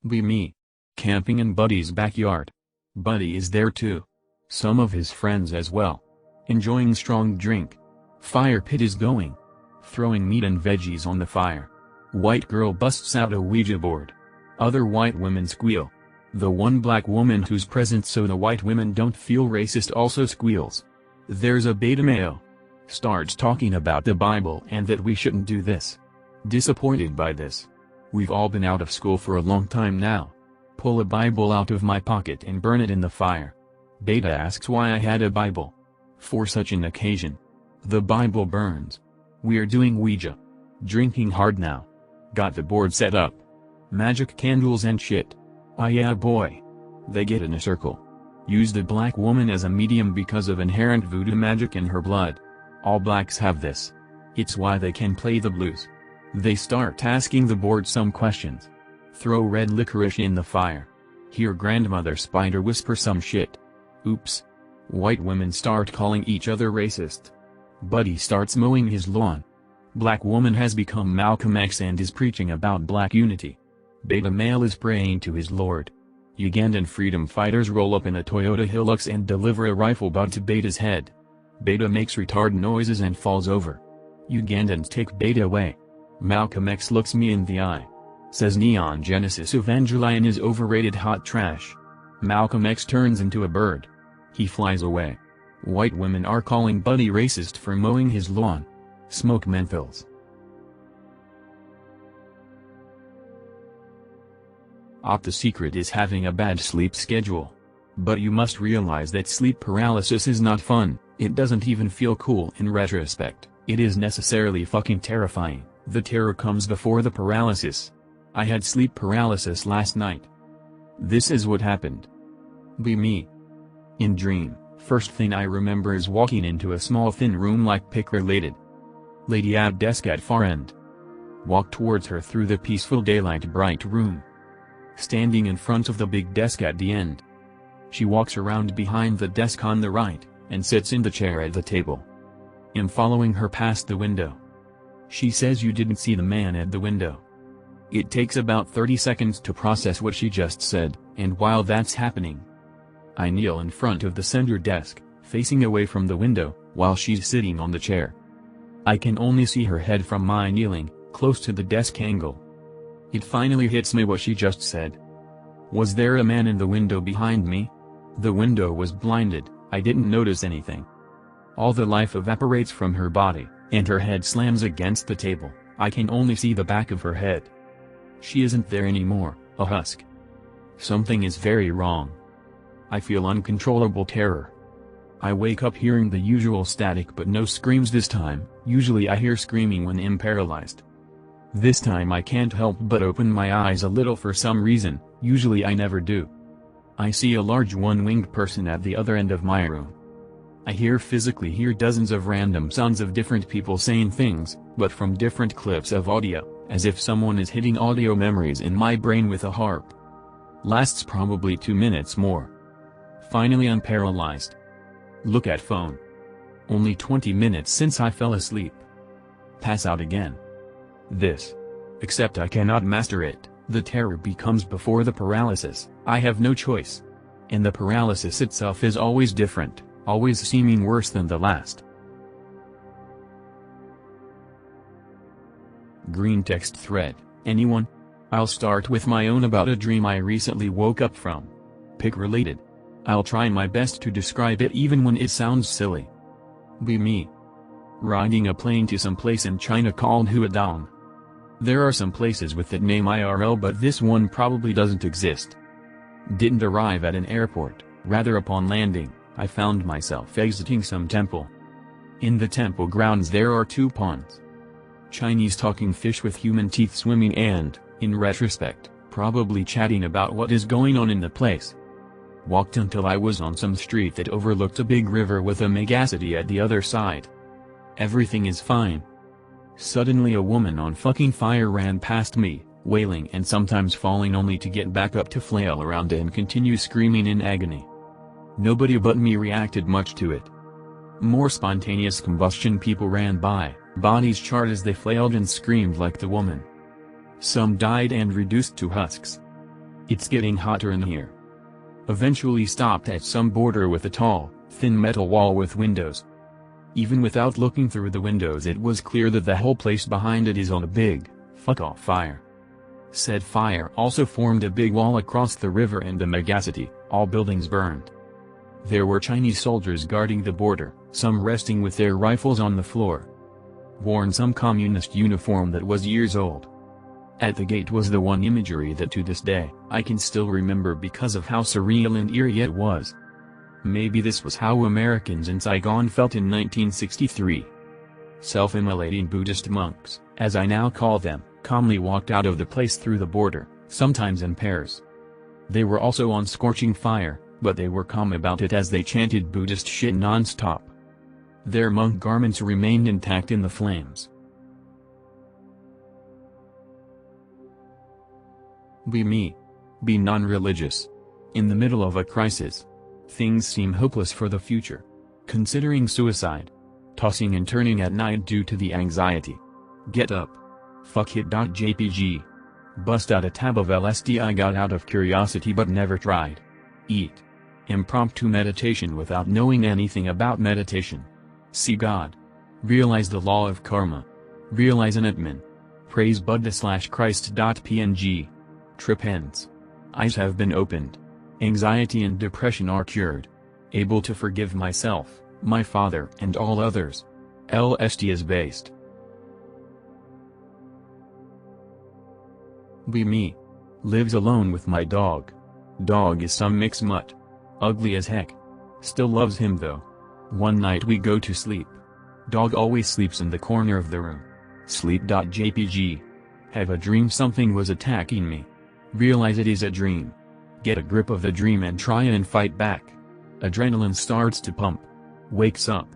Be me. Camping in Buddy's backyard. Buddy is there too. Some of his friends as well. Enjoying strong drink. Fire pit is going. Throwing meat and veggies on the fire. White girl busts out a Ouija board. Other white women squeal. The one black woman who's present so the white women don't feel racist also squeals. There's a beta male. Starts talking about the Bible and that we shouldn't do this. Disappointed by this. We've all been out of school for a long time now. Pull a Bible out of my pocket and burn it in the fire. Beta asks why I had a Bible. For such an occasion. The Bible burns. We're doing Ouija. Drinking hard now. Got the board set up. Magic candles and shit. Ah yeah boy. They get in a circle. Use the black woman as a medium because of inherent voodoo magic in her blood. All blacks have this. It's why they can play the blues. They start asking the board some questions. Throw red licorice in the fire. Hear grandmother spider whisper some shit. Oops. White women start calling each other racist. Buddy starts mowing his lawn. Black woman has become Malcolm X and is preaching about black unity. Beta male is praying to his lord. Ugandan freedom fighters roll up in a Toyota Hilux and deliver a rifle butt to Beta's head. Beta makes retard noises and falls over. Ugandans take Beta away. Malcolm X looks me in the eye. Says Neon Genesis Evangelion is overrated hot trash. Malcolm X turns into a bird. He flies away. White women are calling Buddy racist for mowing his lawn. Smoke menthols. The secret is having a bad sleep schedule. But you must realize that sleep paralysis is not fun, it doesn't even feel cool in retrospect, it is necessarily fucking terrifying. The terror comes before the paralysis. I had sleep paralysis last night. This is what happened. Be me. In dream, first thing I remember is walking into a small thin room like pic-related. Lady at desk at far end. Walk towards her through the peaceful daylight bright room. Standing in front of the big desk at the end. She walks around behind the desk on the right, and sits in the chair at the table. I'm following her past the window. She says you didn't see the man at the window. It takes about 30 seconds to process what she just said, and while that's happening, I kneel in front of the center desk, facing away from the window, while she's sitting on the chair. I can only see her head from my kneeling, close to the desk angle. It finally hits me what she just said. Was there a man in the window behind me? The window was blinded, I didn't notice anything. All the life evaporates from her body, and her head slams against the table. I can only see the back of her head. She isn't there anymore, a husk. Something is very wrong. I feel uncontrollable terror. I wake up hearing the usual static but no screams this time. Usually I hear screaming when I'm paralyzed. This time I can't help but open my eyes a little for some reason, usually I never do. I see a large one-winged person at the other end of my room. I physically hear dozens of random sounds of different people saying things, but from different clips of audio, as if someone is hitting audio memories in my brain with a harp. Lasts probably 2 minutes more. Finally I'm paralyzed. Look at phone. Only 20 minutes since I fell asleep. Pass out again. This. Except I cannot master it, the terror becomes before the paralysis, I have no choice. And the paralysis itself is always different, always seeming worse than the last. Green text thread, anyone? I'll start with my own about a dream I recently woke up from. Pic related. I'll try my best to describe it even when it sounds silly. Be me. Riding a plane to some place in China called Huadong. There are some places with that name IRL but this one probably doesn't exist. Didn't arrive at an airport, rather upon landing, I found myself exiting some temple. In the temple grounds there are 2 ponds. Chinese talking fish with human teeth swimming and, in retrospect, probably chatting about what is going on in the place. Walked until I was on some street that overlooked a big river with a megacity at the other side. Everything is fine. Suddenly a woman on fucking fire ran past me, wailing and sometimes falling only to get back up to flail around and continue screaming in agony. Nobody but me reacted much to it. More spontaneous combustion people ran by, bodies charred as they flailed and screamed like the woman. Some died and reduced to husks. It's getting hotter in here. Eventually stopped at some border with a tall, thin metal wall with windows. Even without looking through the windows it was clear that the whole place behind it is on a big, fuck-off fire. Said fire also formed a big wall across the river and the megacity, all buildings burned. There were Chinese soldiers guarding the border, some resting with their rifles on the floor. Worn some communist uniform that was years old. At the gate was the one imagery that to this day, I can still remember because of how surreal and eerie it was. Maybe this was how Americans in Saigon felt in 1963. Self-immolating Buddhist monks, as I now call them, calmly walked out of the place through the border, sometimes in pairs. They were also on scorching fire, but they were calm about it as they chanted Buddhist shit non-stop. Their monk garments remained intact in the flames. Be me. Be non-religious. In the middle of a crisis. Things seem hopeless for the future. Considering suicide. Tossing and turning at night due to the anxiety. Get up. Fuck it.jpg. Bust out a tab of LSD I got out of curiosity but never tried. Eat. Impromptu meditation without knowing anything about meditation. See God. Realize the law of karma. Realize an Atman. Praise Buddha/Christ.png. Trip ends. Eyes have been opened. Anxiety and depression are cured. Able to forgive myself, my father and all others. LSD is based. Be me. Lives alone with my dog. Dog is some mixed mutt. Ugly as heck. Still loves him though. One night we go to sleep. Dog always sleeps in the corner of the room. Sleep.jpg. Have a dream something was attacking me. Realize it is a dream. Get a grip of the dream and try and fight back. Adrenaline starts to pump. Wakes up.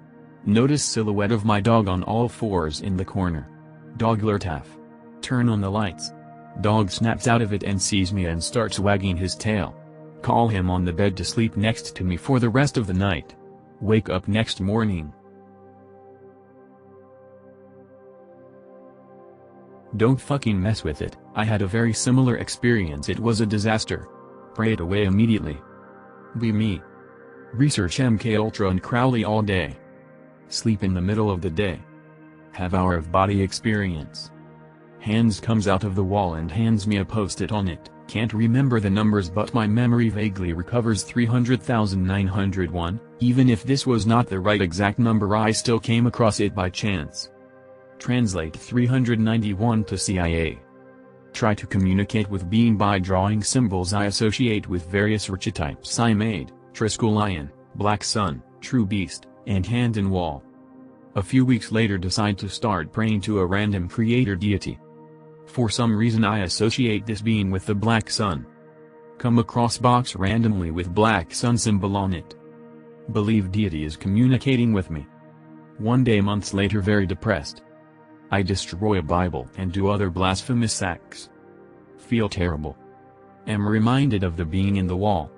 Notice silhouette of my dog on all fours in the corner. Dog lertaf. Turn on the lights. Dog snaps out of it and sees me and starts wagging his tail. Call him on the bed to sleep next to me for the rest of the night. Wake up next morning. Don't fucking mess with it. I had a very similar experience. It was a disaster. Pray it away immediately. Be me. Research MKUltra and Crowley all day. Sleep in the middle of the day. Have hour of body experience. Hands comes out of the wall and hands me a post-it on it. Can't remember the numbers but my memory vaguely recovers 300,901, even if this was not the right exact number I still came across it by chance. Translate 391 to CIA. Try to communicate with being by drawing symbols I associate with various archetypes I made, Triskel Lion, Black Sun, True Beast, and Hand in Wall. A few weeks later decide to start praying to a random creator deity. For some reason I associate this being with the Black Sun. Come across box randomly with Black Sun symbol on it. Believe deity is communicating with me. One day months later very depressed. I destroy a Bible and do other blasphemous acts. Feel terrible. Am reminded of the being in the wall.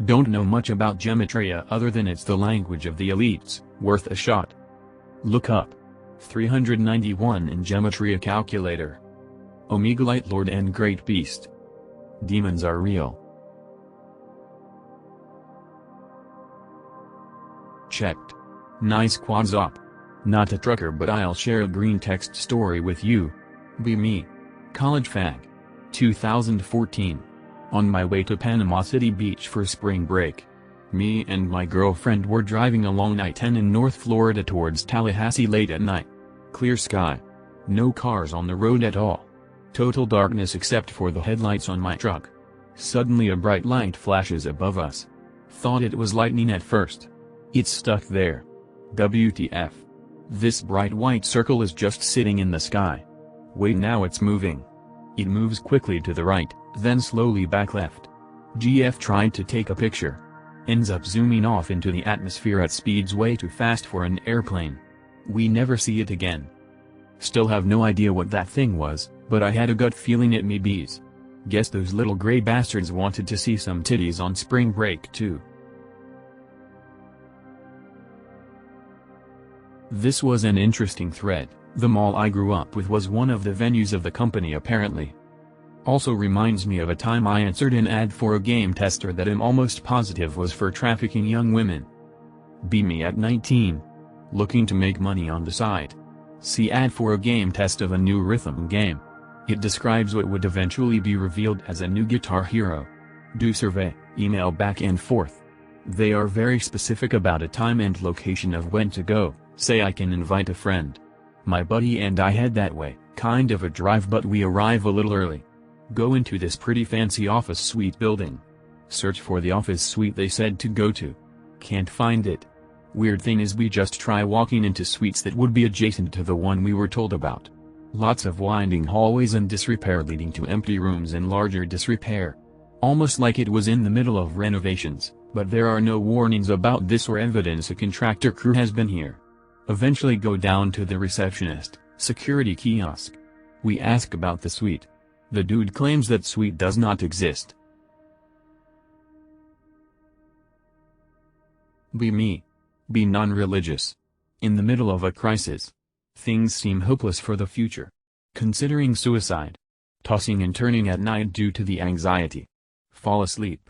Don't know much about gematria other than it's the language of the elites, worth a shot. Look up. 391 in gematria calculator. Omega Light Lord and Great Beast. Demons are real. Checked. Nice quads up. Not a trucker but I'll share a green text story with you. Be me. College fag. 2014. On my way to Panama City Beach for spring break. Me and my girlfriend were driving along I-10 in North Florida towards Tallahassee late at night. Clear sky. No cars on the road at all. Total darkness except for the headlights on my truck. Suddenly a bright light flashes above us. Thought it was lightning at first. It's stuck there. WTF. This bright white circle is just sitting in the sky. Wait, now it's moving. It moves quickly to the right, then slowly back left. GF tried to take a picture. Ends up zooming off into the atmosphere at speeds way too fast for an airplane. We never see it again. Still have no idea what that thing was, but I had a gut feeling it may be's. Guess those little gray bastards wanted to see some titties on spring break too. This was an interesting thread. The mall I grew up with was one of the venues of the company apparently. Also reminds me of a time I answered an ad for a game tester that I'm almost positive was for trafficking young women. Be me at 19. Looking to make money on the side. See ad for a game test of a new rhythm game. It describes what would eventually be revealed as a new Guitar Hero. Do survey, email back and forth. They are very specific about a time and location of when to go, say I can invite a friend. My buddy and I head that way, kind of a drive but we arrive a little early. Go into this pretty fancy office suite building. Search for the office suite they said to go to. Can't find it. Weird thing is we just try walking into suites that would be adjacent to the one we were told about. Lots of winding hallways and disrepair leading to empty rooms and larger disrepair. Almost like it was in the middle of renovations, but there are no warnings about this or evidence a contractor crew has been here. Eventually go down to the receptionist, security kiosk. We ask about the suite. The dude claims that suite does not exist. Be me. Be non-religious. In the middle of a crisis. Things seem hopeless for the future. Considering suicide. Tossing and turning at night due to the anxiety. Fall asleep.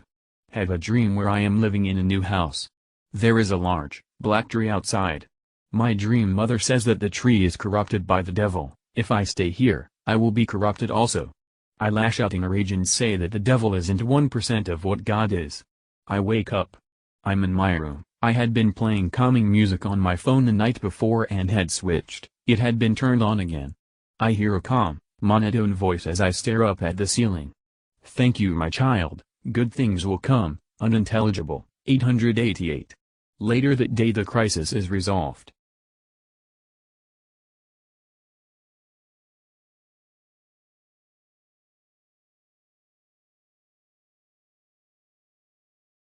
Have a dream where I am living in a new house. There is a large, black tree outside. My dream mother says that the tree is corrupted by the devil. If I stay here, I will be corrupted also. I lash out in a rage and say that the devil isn't 1% of what God is. I wake up. I'm in my room. I had been playing calming music on my phone the night before and had switched. It had been turned on again. I hear a calm, monotone voice as I stare up at the ceiling. Thank you my child, good things will come, unintelligible, 888. Later that day the crisis is resolved.